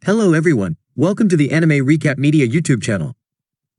Hello everyone, welcome to the Anime Recap Media YouTube channel.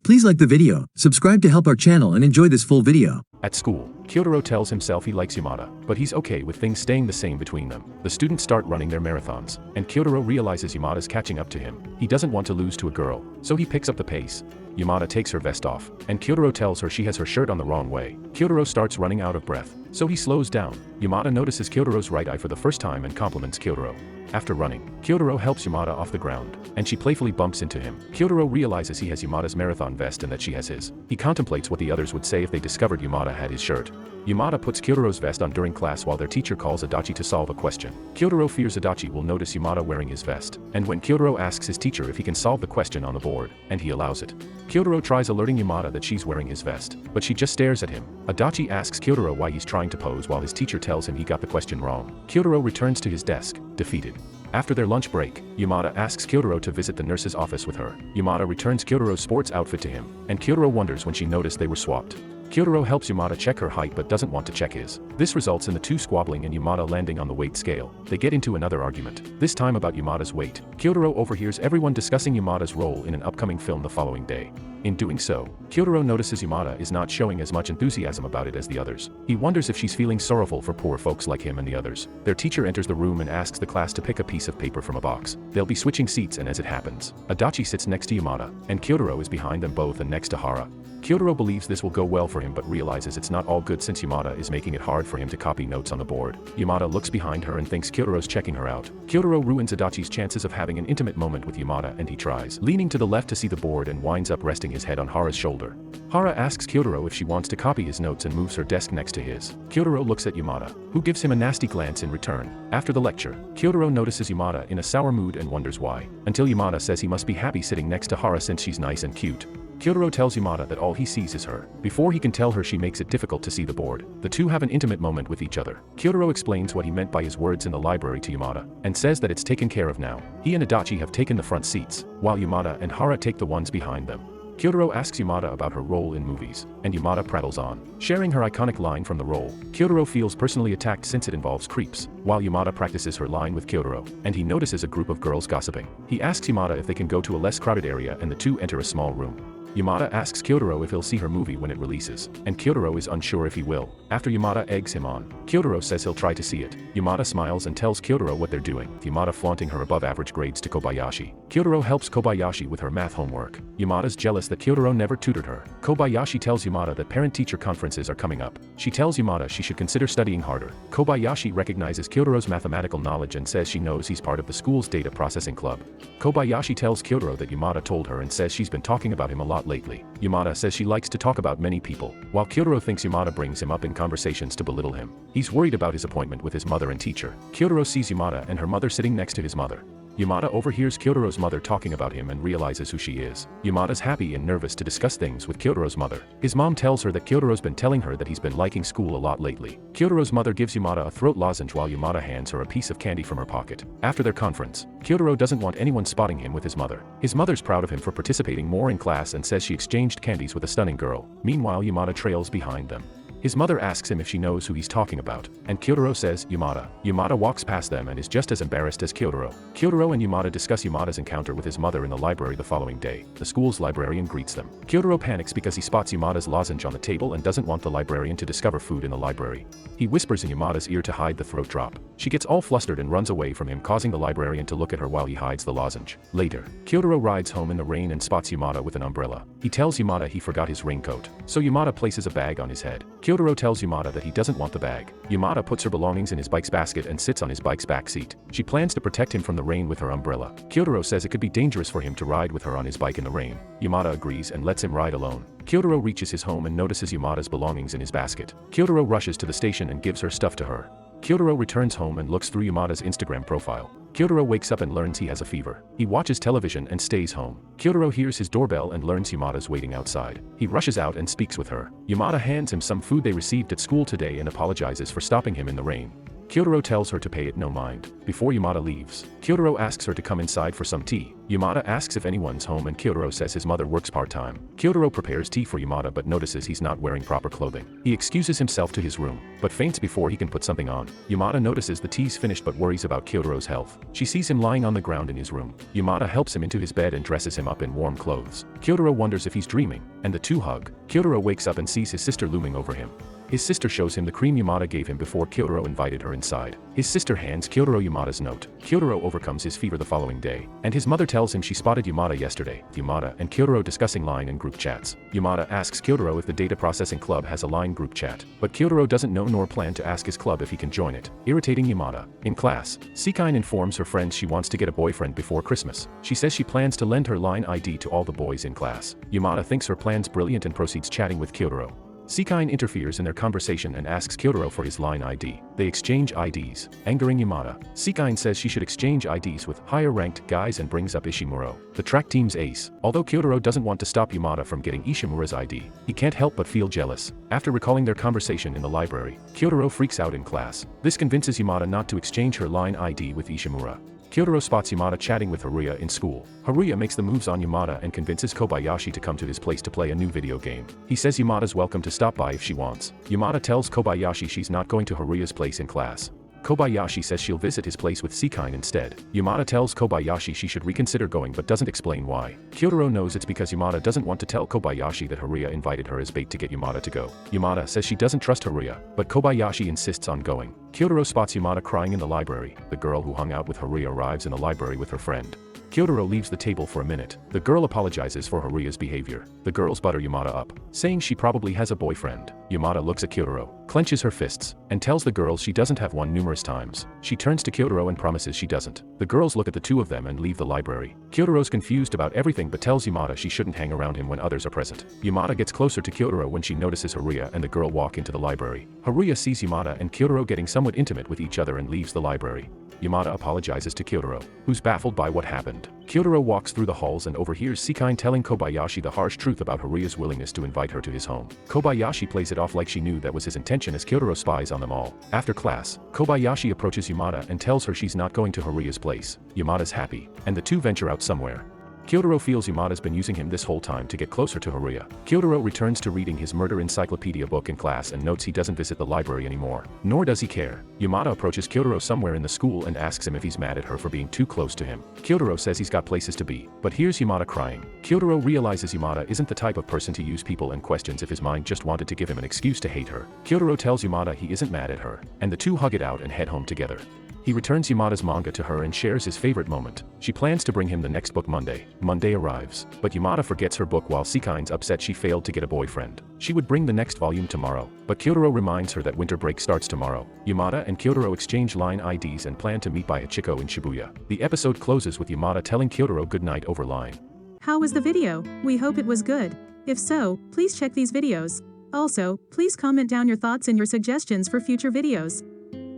Please like the video, subscribe to help our channel and enjoy this full video. At school, Kyotaro tells himself he likes Yamada, but he's okay with things staying the same between them. The students start running their marathons, and Kyotaro realizes Yamada's catching up to him. He doesn't want to lose to a girl, so he picks up the pace. Yamada takes her vest off, and Kyotaro tells her she has her shirt on the wrong way. Kyotaro starts running out of breath, so he slows down. Yamada notices Kyotaro's right eye for the first time and compliments Kyotaro. After running, Kyotaro helps Yamada off the ground, and she playfully bumps into him. Kyotaro realizes he has Yamada's marathon vest and that she has his. He contemplates what the others would say if they discovered Yamada had his shirt. Yamada puts Kyotaro's vest on during class while their teacher calls Adachi to solve a question. Kyotaro fears Adachi will notice Yamada wearing his vest, and when Kyotaro asks his teacher if he can solve the question on the board, and he allows it. Kyotaro tries alerting Yamada that she's wearing his vest, but she just stares at him. Adachi asks Kyotaro why he's trying to pose while his teacher tells him he got the question wrong. Kyotaro returns to his desk, defeated. After their lunch break, Yamada asks Kyotaro to visit the nurse's office with her. Yamada returns Kyotaro's sports outfit to him, and Kyotaro wonders when she noticed they were swapped. Kyotaro helps Yamada check her height but doesn't want to check his. This results in the two squabbling and Yamada landing on the weight scale. They get into another argument, this time about Yamada's weight. Kyotaro overhears everyone discussing Yamada's role in an upcoming film the following day. In doing so, Kyotaro notices Yamada is not showing as much enthusiasm about it as the others. He wonders if she's feeling sorrowful for poor folks like him and the others. Their teacher enters the room and asks the class to pick a piece of paper from a box. They'll be switching seats, and as it happens, Adachi sits next to Yamada, and Kyotaro is behind them both and next to Hara. Kyotaro believes this will go well for him but realizes it's not all good since Yamada is making it hard for him to copy notes on the board. Yamada looks behind her and thinks Kyotaro's checking her out. Kyotaro ruins Adachi's chances of having an intimate moment with Yamada, and he tries leaning to the left to see the board and winds up resting his head on Hara's shoulder. Hara asks Kyotaro if she wants to copy his notes and moves her desk next to his. Kyotaro looks at Yamada, who gives him a nasty glance in return. After the lecture, Kyotaro notices Yamada in a sour mood and wonders why, until Yamada says he must be happy sitting next to Hara since she's nice and cute. Kyotaro tells Yamada that all he sees is her. Before he can tell her, she makes it difficult to see the board. The two have an intimate moment with each other. Kyotaro explains what he meant by his words in the library to Yamada, and says that it's taken care of now. He and Adachi have taken the front seats, while Yamada and Hara take the ones behind them. Kyotaro asks Yamada about her role in movies, and Yamada prattles on, sharing her iconic line from the role. Kyotaro feels personally attacked since it involves creeps, while Yamada practices her line with Kyotaro, and he notices a group of girls gossiping. He asks Yamada if they can go to a less crowded area, and the two enter a small room. Yamada asks Kyotaro if he'll see her movie when it releases, and Kyotaro is unsure if he will. After Yamada eggs him on, Kyotaro says he'll try to see it. Yamada smiles and tells Kyotaro what they're doing, Yamada flaunting her above-average grades to Kobayashi. Kyotaro helps Kobayashi with her math homework. Yamada's jealous that Kyotaro never tutored her. Kobayashi tells Yamada that parent-teacher conferences are coming up. She tells Yamada she should consider studying harder. Kobayashi recognizes Kyotaro's mathematical knowledge and says she knows he's part of the school's data processing club. Kobayashi tells Kyotaro that Yamada told her and says she's been talking about him a lot lately. Yamada says she likes to talk about many people, while Kyotaro thinks Yamada brings him up in conversations to belittle him. He's worried about his appointment with his mother and teacher. Kyotaro sees Yamada and her mother sitting next to his mother. Yamada overhears Kyotaro's mother talking about him and realizes who she is. Yamada's happy and nervous to discuss things with Kyotaro's mother. His mom tells her that Kyotaro's been telling her that he's been liking school a lot lately. Kyotaro's mother gives Yamada a throat lozenge while Yamada hands her a piece of candy from her pocket. After their conference, Kyotaro doesn't want anyone spotting him with his mother. His mother's proud of him for participating more in class and says she exchanged candies with a stunning girl. Meanwhile, Yamada trails behind them. His mother asks him if she knows who he's talking about, and Kyotaro says, Yamada. Yamada walks past them and is just as embarrassed as Kyotaro. Kyotaro and Yamada discuss Yamada's encounter with his mother in the library the following day. The school's librarian greets them. Kyotaro panics because he spots Yamada's lozenge on the table and doesn't want the librarian to discover food in the library. He whispers in Yamada's ear to hide the throat drop. She gets all flustered and runs away from him, causing the librarian to look at her while he hides the lozenge. Later, Kyotaro rides home in the rain and spots Yamada with an umbrella. He tells Yamada he forgot his raincoat, so Yamada places a bag on his head. Kyotaro tells Yamada that he doesn't want the bag. Yamada puts her belongings in his bike's basket and sits on his bike's back seat. She plans to protect him from the rain with her umbrella. Kyotaro says it could be dangerous for him to ride with her on his bike in the rain. Yamada agrees and lets him ride alone. Kyotaro reaches his home and notices Yamada's belongings in his basket. Kyotaro rushes to the station and gives her stuff to her. Kyotaro returns home and looks through Yamada's Instagram profile. Kyotaro wakes up and learns he has a fever. He watches television and stays home. Kyotaro hears his doorbell and learns Yamada's waiting outside. He rushes out and speaks with her. Yamada hands him some food they received at school today and apologizes for stopping him in the rain. Kyotaro tells her to pay it no mind. Before Yamada leaves, Kyotaro asks her to come inside for some tea. Yamada asks if anyone's home and Kyotaro says his mother works part-time. Kyotaro prepares tea for Yamada but notices he's not wearing proper clothing. He excuses himself to his room, but faints before he can put something on. Yamada notices the tea's finished but worries about Kyotaro's health. She sees him lying on the ground in his room. Yamada helps him into his bed and dresses him up in warm clothes. Kyotaro wonders if he's dreaming, and the two hug. Kyotaro wakes up and sees his sister looming over him. His sister shows him the cream Yamada gave him before Kyotaro invited her inside. His sister hands Kyotaro Yamada's note. Kyotaro overcomes his fever the following day, and his mother tells him she spotted Yamada yesterday. Yamada and Kyotaro discussing line and group chats. Yamada asks Kyotaro if the data processing club has a line group chat, but Kyotaro doesn't know nor plan to ask his club if he can join it, irritating Yamada. In class, Seikine informs her friends she wants to get a boyfriend before Christmas. She says she plans to lend her line ID to all the boys in class. Yamada thinks her plan's brilliant and proceeds chatting with Kyotaro. Seikine interferes in their conversation and asks Kyotaro for his line ID. They exchange IDs, angering Yamada. Seikine says she should exchange IDs with higher-ranked guys and brings up Ishimuro, the track team's ace. Although Kyotaro doesn't want to stop Yamada from getting Ishimura's ID, he can't help but feel jealous. After recalling their conversation in the library, Kyotaro freaks out in class. This convinces Yamada not to exchange her line ID with Ishimura. Kyotaro spots Yamada chatting with Haruya in school. Haruya makes the moves on Yamada and convinces Kobayashi to come to his place to play a new video game. He says Yamada's welcome to stop by if she wants. Yamada tells Kobayashi she's not going to Haruya's place in class. Kobayashi says she'll visit his place with Seikine instead. Yamada tells Kobayashi she should reconsider going but doesn't explain why. Kyotaro knows it's because Yamada doesn't want to tell Kobayashi that Haruya invited her as bait to get Yamada to go. Yamada says she doesn't trust Haruya, but Kobayashi insists on going. Kyotaro spots Yamada crying in the library. The girl who hung out with Haruya arrives in the library with her friend. Kyotaro leaves the table for a minute. The girl apologizes for Haruya's behavior. The girls butter Yamada up, saying she probably has a boyfriend. Yamada looks at Kyotaro, clenches her fists, and tells the girls she doesn't have one numerous times. She turns to Kyotaro and promises she doesn't. The girls look at the two of them and leave the library. Kyotaro's confused about everything but tells Yamada she shouldn't hang around him when others are present. Yamada gets closer to Kyotaro when she notices Haruya and the girl walk into the library. Haruya sees Yamada and Kyotaro getting somewhat intimate with each other and leaves the library. Yamada apologizes to Kyotaro, who's baffled by what happened. Kyotaro walks through the halls and overhears Seikine telling Kobayashi the harsh truth about Haruya's willingness to invite her to his home. Kobayashi plays it off like she knew that was his intention as Kyotaro spies on them all. After class, Kobayashi approaches Yamada and tells her she's not going to Haruya's place. Yamada's happy, and the two venture out somewhere. Kyotaro feels Yamada's been using him this whole time to get closer to Haruya. Kyotaro returns to reading his murder encyclopedia book in class and notes he doesn't visit the library anymore. Nor does he care. Yamada approaches Kyotaro somewhere in the school and asks him if he's mad at her for being too close to him. Kyotaro says he's got places to be, but hears Yamada crying. Kyotaro realizes Yamada isn't the type of person to use people and questions if his mind just wanted to give him an excuse to hate her. Kyotaro tells Yamada he isn't mad at her, and the two hug it out and head home together. He returns Yamada's manga to her and shares his favorite moment. She plans to bring him the next book Monday. Monday arrives, but Yamada forgets her book while Seikine's upset she failed to get a boyfriend. She would bring the next volume tomorrow, but Kyotaro reminds her that winter break starts tomorrow. Yamada and Kyotaro exchange line IDs and plan to meet by Hachiko in Shibuya. The episode closes with Yamada telling Kyotaro goodnight over line. How was the video? We hope it was good. If so, please check these videos. Also, please comment down your thoughts and your suggestions for future videos.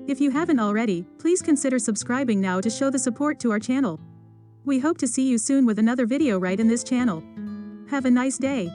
If you haven't already, please consider subscribing now to show the support to our channel. We hope to see you soon with another video right in this channel. Have a nice day.